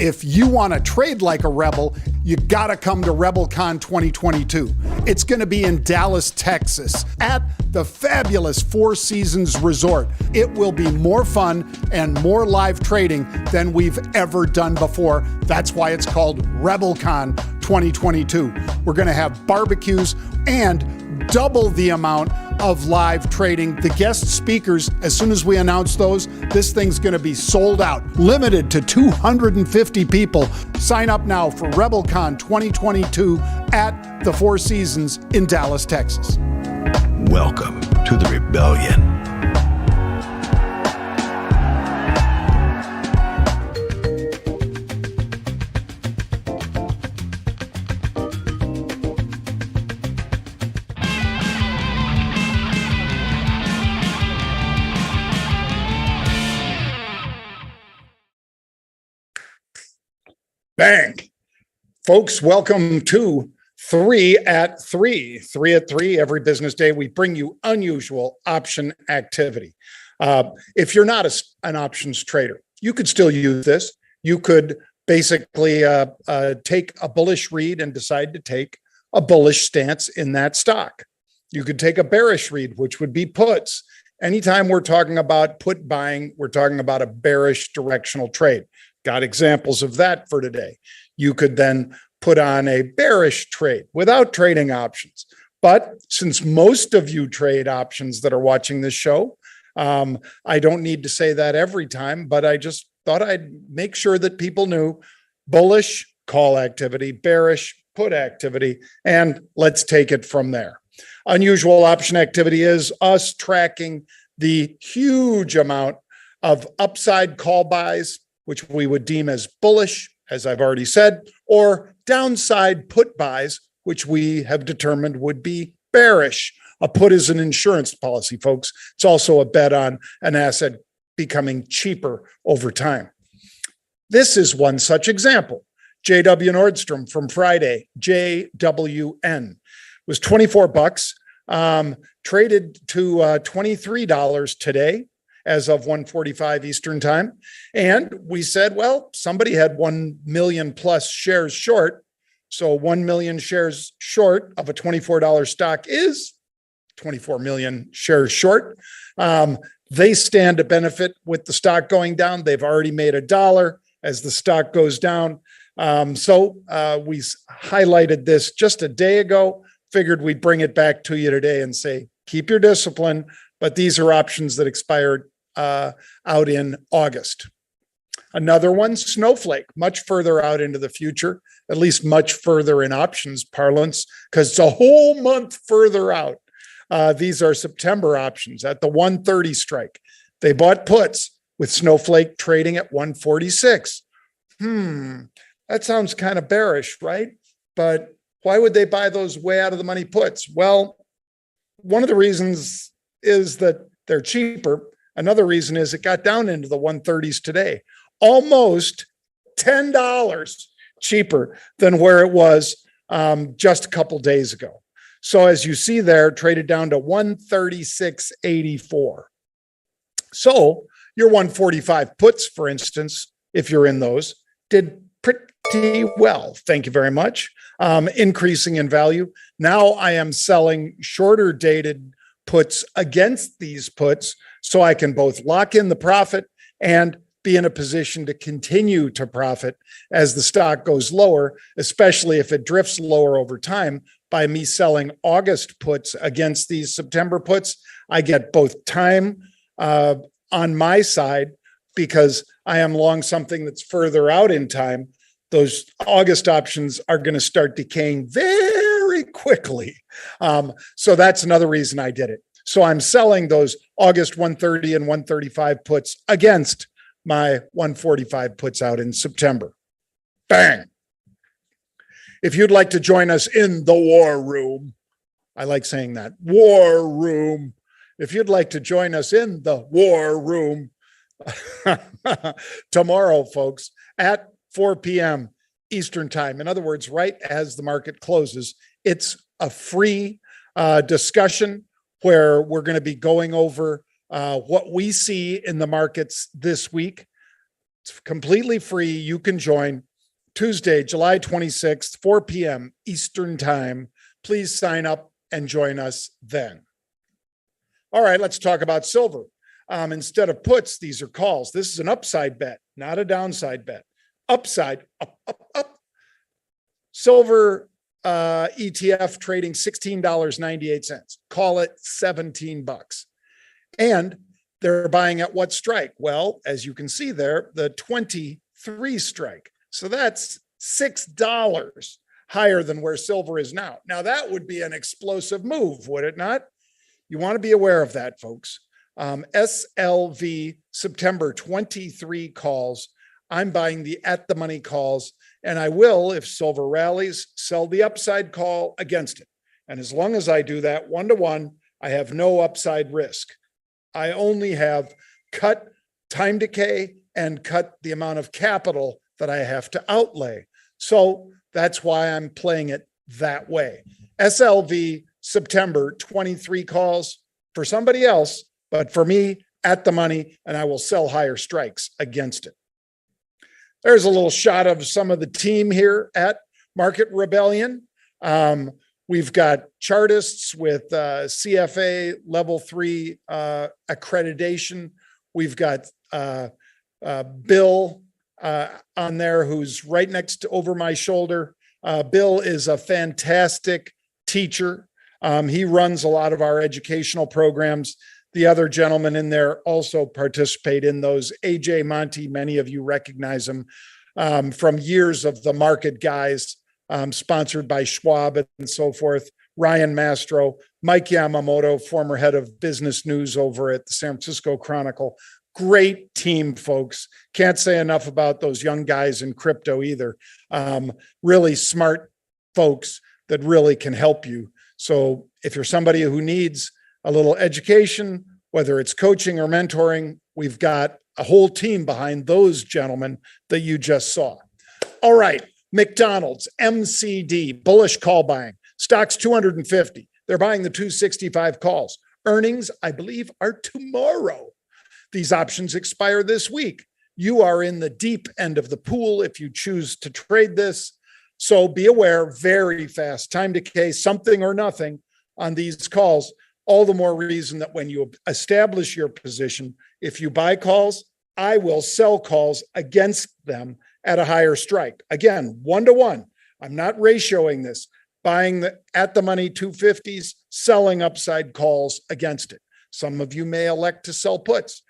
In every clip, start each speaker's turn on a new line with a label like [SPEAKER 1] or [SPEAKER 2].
[SPEAKER 1] If you want to trade like a rebel, you got to come to Rebelcon 2022. It's going to be in Dallas, Texas, at the fabulous Four Seasons Resort. It will be more fun and more live trading than we've ever done before. That's why it's called Rebelcon 2022. We're going to have barbecues and double the amount of live trading. The guest speakers, as soon as we announce those, this thing's going to be sold out, limited to 250 people. Sign up now for Rebelcon 2022 at the Four Seasons in Dallas, Texas.
[SPEAKER 2] Welcome to the Rebellion.
[SPEAKER 1] Bang. Folks, welcome to 3 at 3. 3 at 3 every business day. We bring you unusual option activity. If you're not an options trader, you could still use this. You could basically take a bullish read and decide to take a bullish stance in that stock. You could take a bearish read, which would be puts. Anytime we're talking about put buying, we're talking about a bearish directional trade. Got examples of that for today. You could then put on a bearish trade without trading options. But since most of you trade options that are watching this show, I don't need to say that every time, but I just thought I'd make sure that people knew bullish call activity, bearish put activity, and let's take it from there. Unusual option activity is us tracking the huge amount of upside call buys, which we would deem as bullish, as I've already said, or downside put buys, which we have determined would be bearish. A put is an insurance policy, folks. It's also a bet on an asset becoming cheaper over time. This is one such example. JW Nordstrom from Friday, JWN, was 24 bucks, traded to $23 today, as of 1:45 Eastern time. And we said, well, somebody had 1 million plus shares short. So 1 million shares short of a $24 stock is 24 million shares short. They stand to benefit with the stock going down. They've already made $1 as the stock goes down. So we highlighted this just a day ago, figured we'd bring it back to you today and say, keep your discipline, but these are options that expired out in August. Another one, Snowflake, much further out into the future, at least much further in options parlance, because it's a whole month further out. These are September options at the 130 strike. They bought puts with Snowflake trading at 146. That sounds kind of bearish, right? But why would they buy those way out of the money puts? Well, one of the reasons is that they're cheaper. Another reason is it got down into the 130s today, almost $10 cheaper than where it was just a couple days ago. So as you see there, traded down to 136.84. So your 145 puts, for instance, if you're in those, did pretty well. Thank you very much. Increasing in value. Now I am selling shorter dated puts against these puts, so I can both lock in the profit and be in a position to continue to profit as the stock goes lower, especially if it drifts lower over time. By me selling August puts against these September puts, I get both time on my side because I am long something that's further out in time. Those August options are going to start decaying very quickly. So that's another reason I did it. So I'm selling those August 130 and 135 puts against my 145 puts out in September. Bang. If you'd like to join us in the war room, I like saying that, war room. If you'd like to join us in the war room tomorrow, folks, at 4 p.m. Eastern time. In other words, right as the market closes, it's a free discussion where we're going to be going over what we see in the markets this week. It's completely free. You can join Tuesday, July 26th, 4 p.m. Eastern Time. Please sign up and join us then. All right, let's talk about silver. Instead of puts, these are calls. This is an upside bet, not a downside bet. Upside, up, up, up. Silver ETF trading $16.98. Call it $17. And they're buying at what strike? Well, as you can see there, the 23 strike. So that's $6 higher than where silver is now. Now, that would be an explosive move, would it not? You want to be aware of that, folks. SLV September 23 calls. I'm buying the at the money calls, and I will, if silver rallies, sell the upside call against it. And as long as I do that 1-to-1, I have no upside risk. I only have cut time decay and cut the amount of capital that I have to outlay. So that's why I'm playing it that way. SLV September 23 calls for somebody else, but for me, at the money, and I will sell higher strikes against it. There's a little shot of some of the team here at Market Rebellion. We've got chartists with CFA level 3 accreditation. We've got Bill on there, who's right next to over my shoulder. Bill is a fantastic teacher. He runs a lot of our educational programs. The other gentlemen in there also participate in those. AJ Monty, many of you recognize him from years of the Market Guys, sponsored by Schwab and so forth. Ryan Mastro, Mike Yamamoto, former head of business news over at the San Francisco Chronicle. Great team, folks. Can't say enough about those young guys in crypto either. Really smart folks that really can help you. So if you're somebody who needs a little education, whether it's coaching or mentoring, we've got a whole team behind those gentlemen that you just saw. All right, McDonald's, MCD, bullish call buying. Stock's 250. They're buying the 265 calls. Earnings, I believe, are tomorrow. These options expire this week. You are in the deep end of the pool if you choose to trade this. So be aware, very fast time decay, something or nothing on these calls. All the more reason that when you establish your position, if you buy calls, I will sell calls against them at a higher strike. Again, 1-to-1. I'm not ratioing this. Buying the at the money 250s, selling upside calls against it. Some of you may elect to sell puts.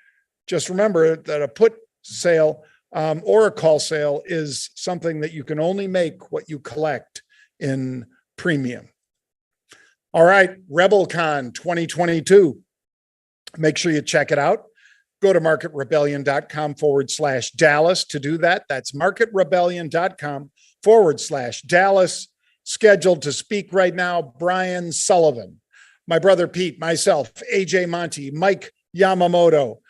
[SPEAKER 1] Just remember that a put sale or a call sale is something that you can only make what you collect in premium. All right, Rebelcon 2022. Make sure you check it out. Go to marketrebellion.com/Dallas to do that. That's marketrebellion.com/Dallas. Scheduled to speak right now, Brian Sullivan, my brother Pete, myself, AJ Monty, Mike Yamamoto,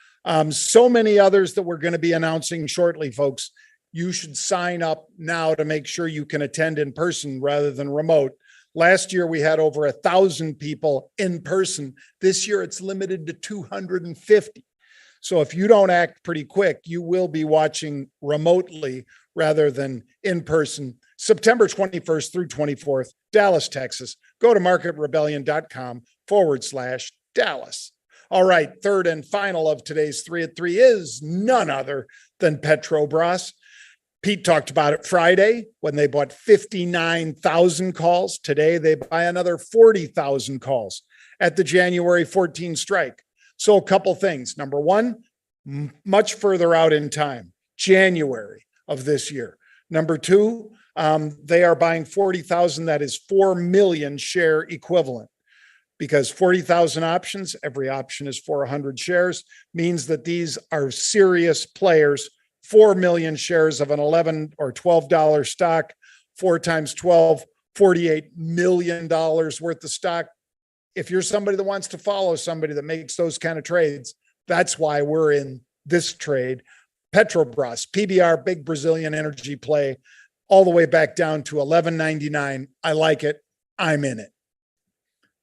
[SPEAKER 1] so many others that we're going to be announcing shortly, folks. You should sign up now to make sure you can attend in person rather than remote. Last year, we had over 1,000 people in person. This year, it's limited to 250. So if you don't act pretty quick, you will be watching remotely rather than in person. September 21st through 24th, Dallas, Texas. Go to marketrebellion.com/Dallas. All right, third and final of today's 3 at 3 is none other than Petrobras. Pete talked about it Friday when they bought 59,000 calls. Today, they buy another 40,000 calls at the January 14 strike. So a couple things. Number one, much further out in time, January of this year. Number two, they are buying 40,000. That is 4 million share equivalent. Because 40,000 options, every option is for 100 shares, means that these are serious players. 4 million shares of an $11 or $12 stock, 4 times 12, $48 million worth of stock. If you're somebody that wants to follow somebody that makes those kind of trades, that's why we're in this trade. Petrobras, PBR, big Brazilian energy play, all the way back down to $11.99. I like it. I'm in it.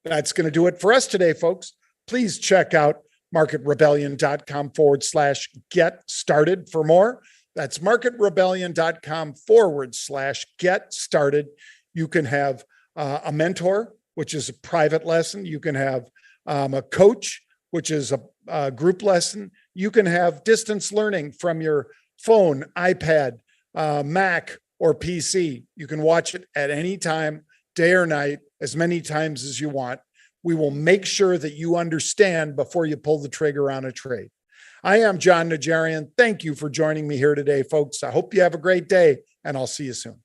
[SPEAKER 1] That's going to do it for us today, folks. Please check out marketrebellion.com/get started for more. That's marketrebellion.com/get started. You can have a mentor, which is a private lesson. You can have a coach, which is a group lesson. You can have distance learning from your phone, iPad, Mac, or PC. You can watch it at any time, day or night, as many times as you want. We will make sure that you understand before you pull the trigger on a trade. I am Jon Najarian. Thank you for joining me here today, folks. I hope you have a great day, and I'll see you soon.